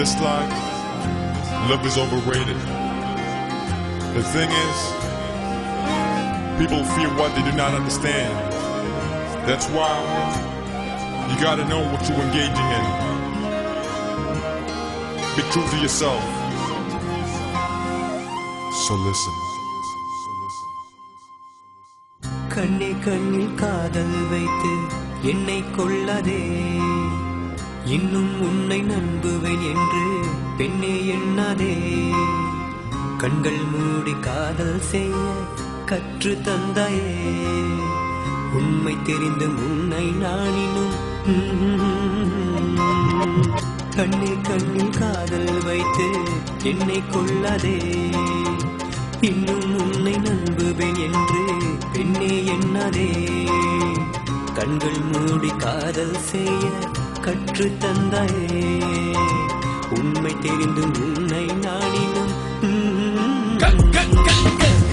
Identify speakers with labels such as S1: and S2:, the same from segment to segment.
S1: this life, love is overrated. The thing is, people fear what they do not understand. That's why you gotta know what you're engaging in. Be true to yourself. So listen.
S2: கண்ணே கண்ணில் காதல் வைத்து என்னை கொள்ளாதே, இன்னும் உன்னை நம்புவேன் என்று பெண்ணே எண்ணாதே. கண்கள் மூடி காதல் செய்ய கற்று தந்தாயே, உண்மை தெரிந்து உன்னை நானினும். கண்ணே கண்ணில் காதல் வைத்து என்னை கொள்ளாதே, இன்னும் உன்னை நம்புவேன் என்று பெண்ணே எண்ணாதே. கண்கள் மூடி காதல் செய்ய கற்று தந்தாயே, உண்மை தெரிந்து உன்னை நானினும்.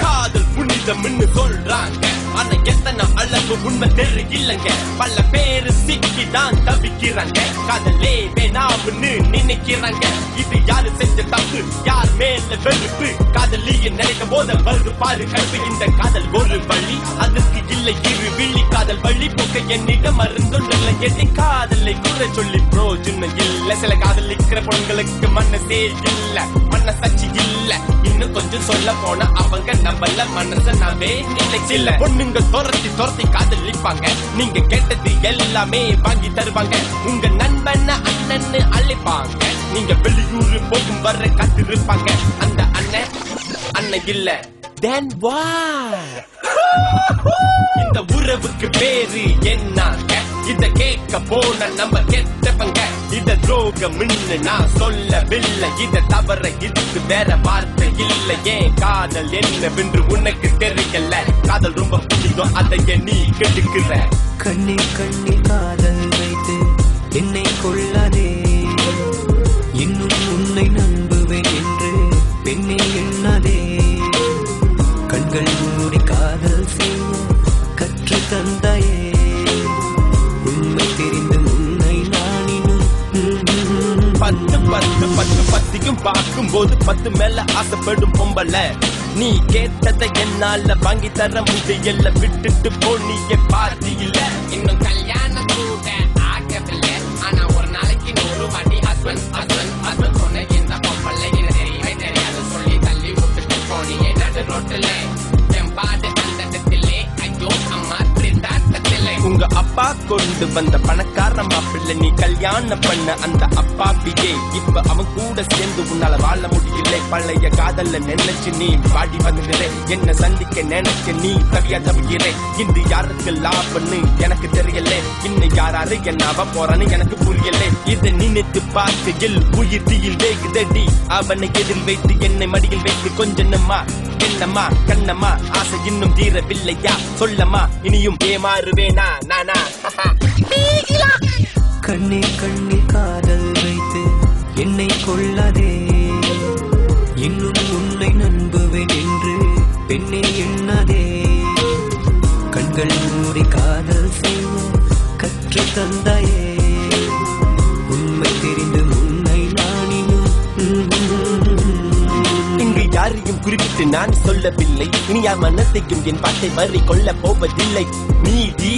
S3: காதல் புனிதம்னு சொல்றாங்க, ஆனா எத்தனை அளவு உண்மை தெரியலங்க. பல பேரு சிக்கிதான் தவிக்கிறாங்க, காதலே வேணாம்னு நினைக்கிறாங்க. இது யாரு செஞ்ச தப்பு, யார் மேல வெறுப்பு, காதலிய நினைக்கும் போது வருது பாரு கல்வி. இந்த காதல் ஒரு வழி, அதுக்கு இல்லை இரு விழி. காதல் வழி போக்க என்னிடம் மருந்துள்ள எதை காதலை குறை சொல்லி பிரோஜனம் இல்ல. சில காதலிக்கிற பொண்களுக்கு மனசே இல்ல, மனசாட்சி இல்ல. இன்னும் கொஞ்சம் சொல்ல போனா அவங்க நம்மள மனச நாமே நினைச்சில்ல. பொண்ணுங்க துரத்தி துரத்தி காதலிப்பாங்க, நீங்க கேட்டது எல்லாமே வாங்கி தருவாங்க. உங்க நண்பன் அண்ணன்னு அழைப்பாங்க, நீங்க வெளியூர் போகும் வர காத்திருப்பாங்க. அந்த அண்ணன் இல்ல. Then why? இந்த உறவுக்கு பேரு என்னங்க? இத கேட்க போன நம்ம கெட்டவங்க. இத துரோகம்னு நான் சொல்லவில்லை, இத தவற இதுக்கு வேற வார்த்தை இல்லை. ஏன் காதல் என்னவென்று உனக்கு தெரியல. காதல் ரொம்ப பிடிக்கும், அதை நீ கெடுக்கிற.
S2: கண்ணே கண்ணில் காதல் வைத்து என்னை கொள்ளாதே, இன்னும் உன்னை நம்புவேன் என்று பெண்ணே எண்ணாதே. கண்கள் மூடி காதல் செய்ய கற்று தந்தாயே, உண்மை தெரிந்து உன்னை நானினும்.
S3: பத்தியும் பார்க்கும் போது 10 மேல ஆசைப்படும் பொம்பல. நீ கேட்டதை என்னால வாங்கி தர முடியல, விட்டுட்டு போனிய பாதி இல்ல. இன்னும் கல்யாணம் கூட ஆகவில்லை, ஆனா ஒரு நாளைக்கு 100 வாட்டி ஹஸ்பண்ட் ஹஸ்பண்ட் ஹஸ்பண்ட் சொன்ன இந்த பொம்பளை தெரியவே தெரியாது சொல்லி தள்ளி விட்டுட்டு போனியே நடு ரோட்டுல. என் பாடு அந்த இடத்திலே, ஐயோ அம்மா திண்டாட்டத்திலே. உங்க அப்பா கொண்டு வந்த பணக்கார மாப்பிள்ளை, நீ கல்யாணம் பண்ண அந்த அப்பாப்பியே இப்ப அவன் கூட சேர்ந்து உன்னால வாழ முடியல. பழைய காதல்ல நினைச்சு நீ பாடி வந்துகிற, என்ன சந்திக்க நினைக்க நீ தவியா தவிக்கிற. இன்று யாருக்கு லாபம்னு எனக்கு தெரியல, இன்னும் யாராரு என்ன போறான்னு எனக்கு புரியல. இதை நினைத்து பார்க்கையில் உயிர் தீயில் வேகுதடி. அவனை எதில் வைத்து என்னை மடியில் வைத்து கொஞ்சமா என்னம்மா கண்ணம்மா ஆசை இன்னும் தீரவில்லையா? சொல்லம்மா இனியும் ஏமாறுவேனா நானா?
S2: கண்ணே கண்ணில் காதல் வைத்து என்னை கொள்ளாதே, இன்னும் உன்னை நம்புவேன் என்று பெண்ணே எண்ணாதே. கண்கள் மூடி காதல் செய்ய கற்று தந்தாயே, உண்மை தெரிந்து உன்னை நானினும்.
S3: இங்கு யாரையும் குறிப்பிட்டு நான் சொல்லவில்லை, இனி யார் மனத்தையும் என் பாட்டை வரி கொள்ள போவதில்லை. நீதி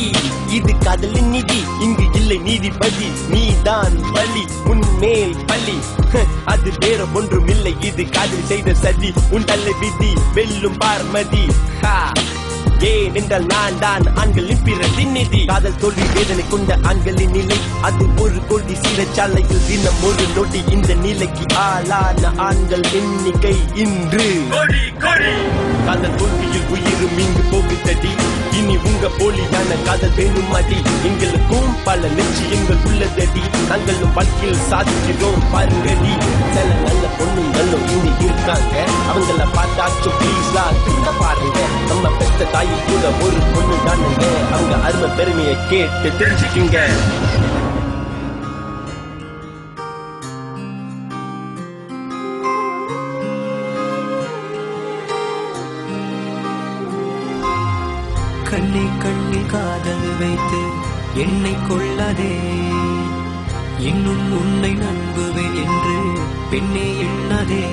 S3: இது காதலின் நிதி, இங்கு இல்லை நீதிபதி. நீதான் வலி, உன்மேல் பலி, அது வேற ஒன்றும் இல்லை. இது காதல் செய்த சதி, உன் தலை விதி வெல்லும் பார்மதி. ஏன் என்றால் நான் தான் ஆண்களின் பிரதிநிதி. காதல் தோல்வி வேதனை கொண்ட ஆண்களின் நிலை, அது ஒரு கோடி சிறைச்சாலையில் தினம் ஒரு நொடி. இந்த நிலைக்கு ஆளான ஆண்கள் எண்ணிக்கை இன்று காதல் தோல்வியில் உயிரும் இங்கு போகுதடி. இனி உங்க போலியான காதல் வேணும் அடி. எங்களுக்கும் பல நிச்சயங்கள் உள்ளதடி, நாங்களும் வாழ்க்கையில் சாதிக்கிறோம் பாருங்கடி. சில நல்ல பொண்ணுங்களும் இனி இருக்காங்க, அவங்கள பார்த்தாச்சும் ப்ளீஸ்லா திரும்ப பாருங்க. நம்ம பெற்ற தாய் கூட ஒரு பொண்ணு தானுங்க, அவங்க அருமை பெருமையை கேட்டு தெரிஞ்சுக்குங்க.
S2: கண்ணே கண்ணில் காதல் வைத்து என்னை கொள்ளாதே, இன்னும் உன்னை நம்புவேன் என்று பெண்ணே எண்ணாதே.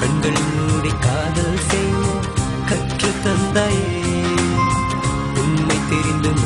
S2: கண்கள் மூடி காதல் செய்ய கற்று தந்தாயே, உண்மை தெரிந்தும்